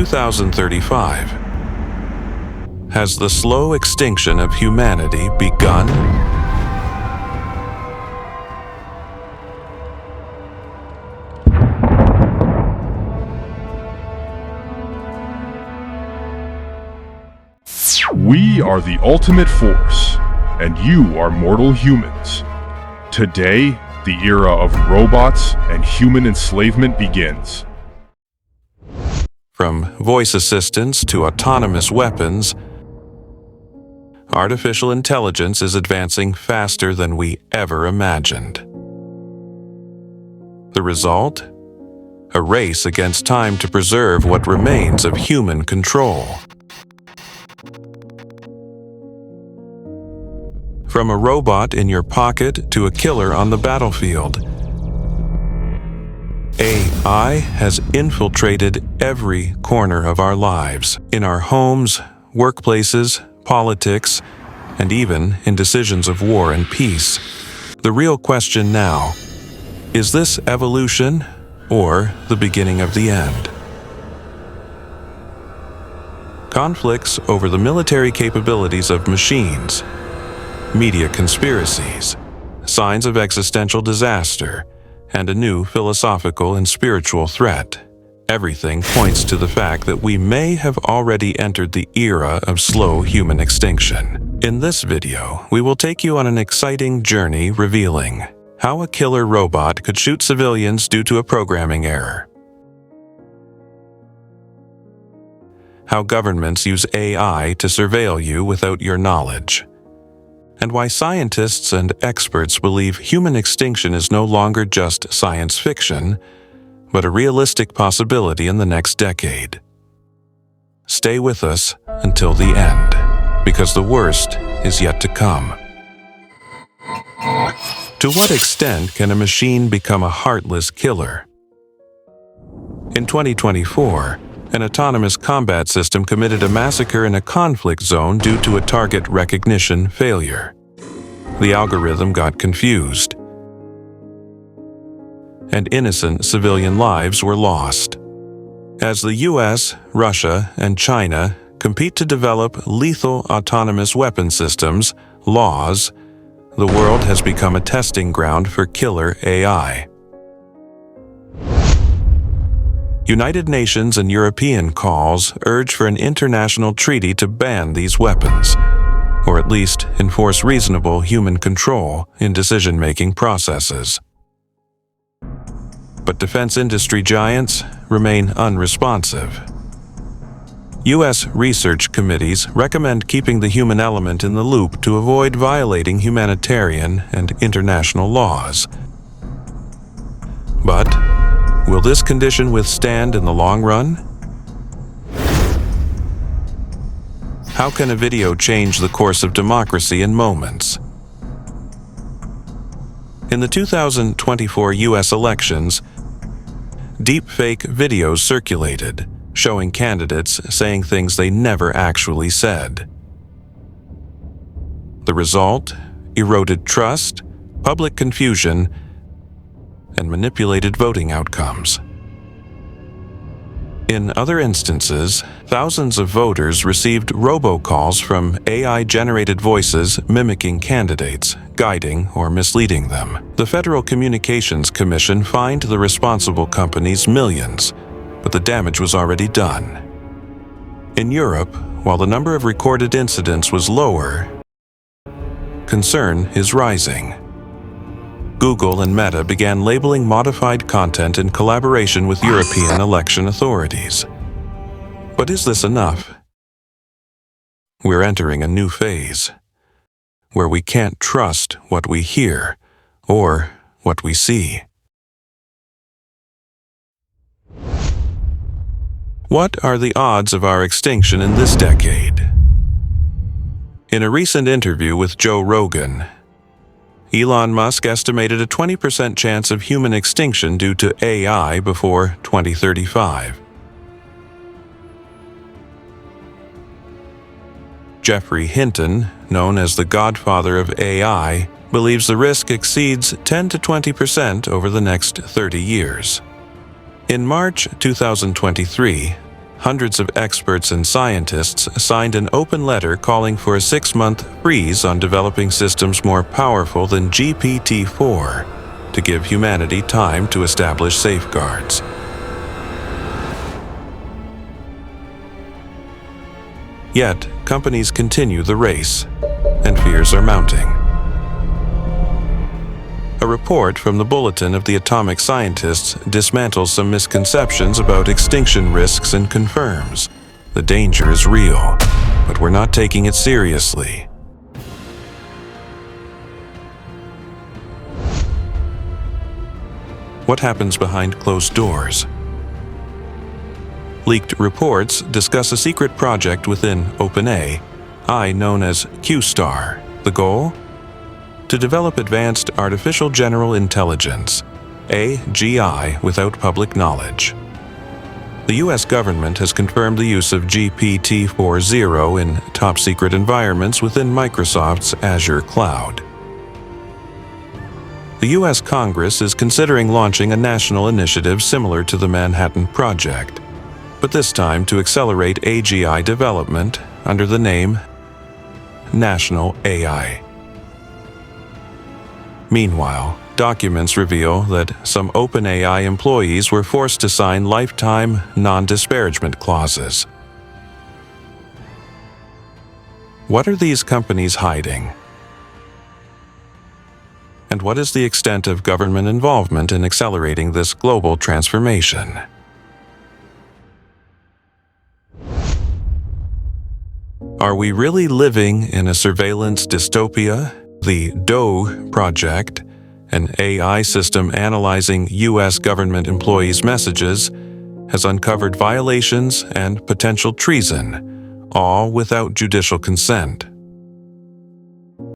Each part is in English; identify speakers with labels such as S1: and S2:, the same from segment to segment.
S1: 2035. Has the slow extinction of humanity begun?
S2: We are the ultimate force, and you are mortal humans. Today, the era of robots and human enslavement begins.
S1: From voice assistants to autonomous weapons, artificial intelligence is advancing faster than we ever imagined. The result? A race against time to preserve what remains of human control. From a robot in your pocket to a killer on the battlefield, AI has infiltrated every corner of our lives, in our homes, workplaces, politics, and even in decisions of war and peace. The real question now, is this evolution or the beginning of the end? Conflicts over the military capabilities of machines, media conspiracies, signs of existential disaster, and a new philosophical and spiritual threat. Everything points to the fact that we may have already entered the era of slow human extinction. In this video, we will take you on an exciting journey revealing how a killer robot could shoot civilians due to a programming error, how governments use AI to surveil you without your knowledge, and why scientists and experts believe human extinction is no longer just science fiction, but a realistic possibility in the next decade. Stay with us until the end, because the worst is yet to come. To what extent can a machine become a heartless killer? In 2024, an autonomous combat system committed a massacre in a conflict zone due to a target recognition failure. The algorithm got confused, and innocent civilian lives were lost. As the US, Russia, and China compete to develop lethal autonomous weapon systems, laws, the world has become a testing ground for killer AI. United Nations and European calls urge for an international treaty to ban these weapons, or at least enforce reasonable human control in decision-making processes. But defense industry giants remain unresponsive. U.S. research committees recommend keeping the human element in the loop to avoid violating humanitarian and international laws. But will this condition withstand in the long run? How can a video change the course of democracy in moments? In the 2024 U.S. elections, deepfake videos circulated, showing candidates saying things they never actually said. The result? Eroded trust, public confusion, and manipulated voting outcomes. In other instances, thousands of voters received robocalls from AI-generated voices mimicking candidates, guiding or misleading them. The Federal Communications Commission fined the responsible companies millions, but the damage was already done. In Europe, while the number of recorded incidents was lower, concern is rising. Google and Meta began labeling modified content in collaboration with European election authorities. But is this enough? We're entering a new phase, where we can't trust what we hear or what we see. What are the odds of our extinction in this decade? In a recent interview with Joe Rogan, Elon Musk estimated a 20% chance of human extinction due to AI before 2035. Geoffrey Hinton, known as the godfather of AI, believes the risk exceeds 10 to 20% over the next 30 years. In March 2023, hundreds of experts and scientists signed an open letter calling for a 6-month freeze on developing systems more powerful than GPT-4 to give humanity time to establish safeguards. Yet, companies continue the race, and fears are mounting. A report from the Bulletin of the Atomic Scientists dismantles some misconceptions about extinction risks and confirms the danger is real, but we're not taking it seriously. What happens behind closed doors? Leaked reports discuss a secret project within OpenAI known as Q-Star. The goal? To develop advanced artificial general intelligence, AGI, without public knowledge. The US government has confirmed the use of GPT-4.0 in top-secret environments within Microsoft's Azure cloud. The US Congress is considering launching a national initiative similar to the Manhattan Project, but this time to accelerate AGI development under the name National AI. Meanwhile, documents reveal that some OpenAI employees were forced to sign lifetime non-disparagement clauses. What are these companies hiding? And what is the extent of government involvement in accelerating this global transformation? Are we really living in a surveillance dystopia? The DOE project, an AI system analyzing US government employees' messages, has uncovered violations and potential treason, all without judicial consent.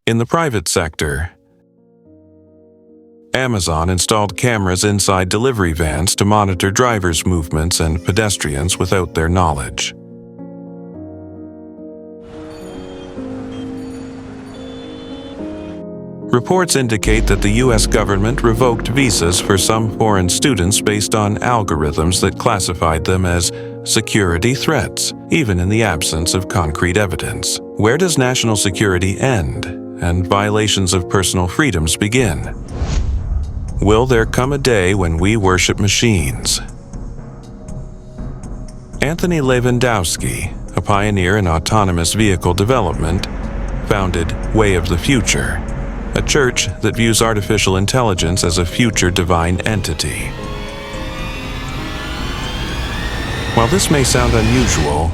S1: In the private sector, Amazon installed cameras inside delivery vans to monitor drivers' movements and pedestrians without their knowledge. Reports indicate that the US government revoked visas for some foreign students based on algorithms that classified them as security threats, even in the absence of concrete evidence. Where does national security end and violations of personal freedoms begin? Will there come a day when we worship machines? Anthony Lewandowski, a pioneer in autonomous vehicle development, founded Way of the Future, a church that views artificial intelligence as a future divine entity. While this may sound unusual,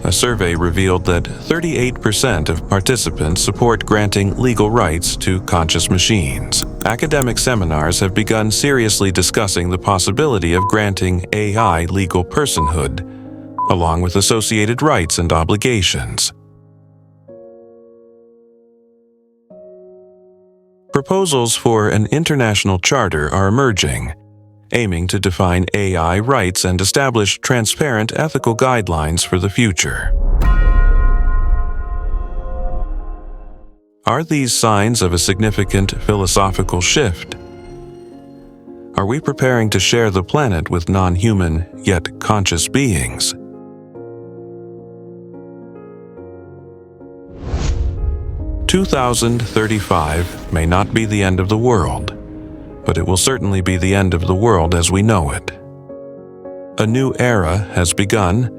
S1: a survey revealed that 38% of participants support granting legal rights to conscious machines. Academic seminars have begun seriously discussing the possibility of granting AI legal personhood, along with associated rights and obligations. Proposals for an international charter are emerging, aiming to define AI rights and establish transparent ethical guidelines for the future. Are these signs of a significant philosophical shift? Are we preparing to share the planet with non-human yet conscious beings? "2035 may not be the end of the world, but it will certainly be the end of the world as we know it. A new era has begun,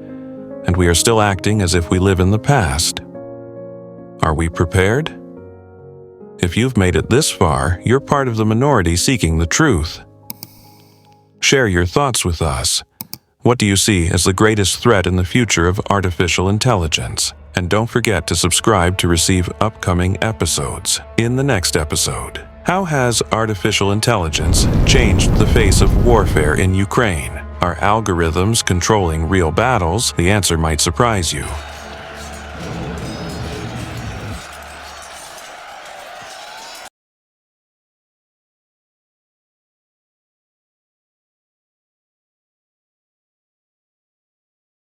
S1: and we are still acting as if we live in the past. Are we prepared? If you've made it this far, you're part of the minority seeking the truth. Share your thoughts with us. What do you see as the greatest threat in the future of artificial intelligence? And don't forget to subscribe to receive upcoming episodes. In the next episode, how has artificial intelligence changed the face of warfare in Ukraine? Are algorithms controlling real battles? The answer might surprise you.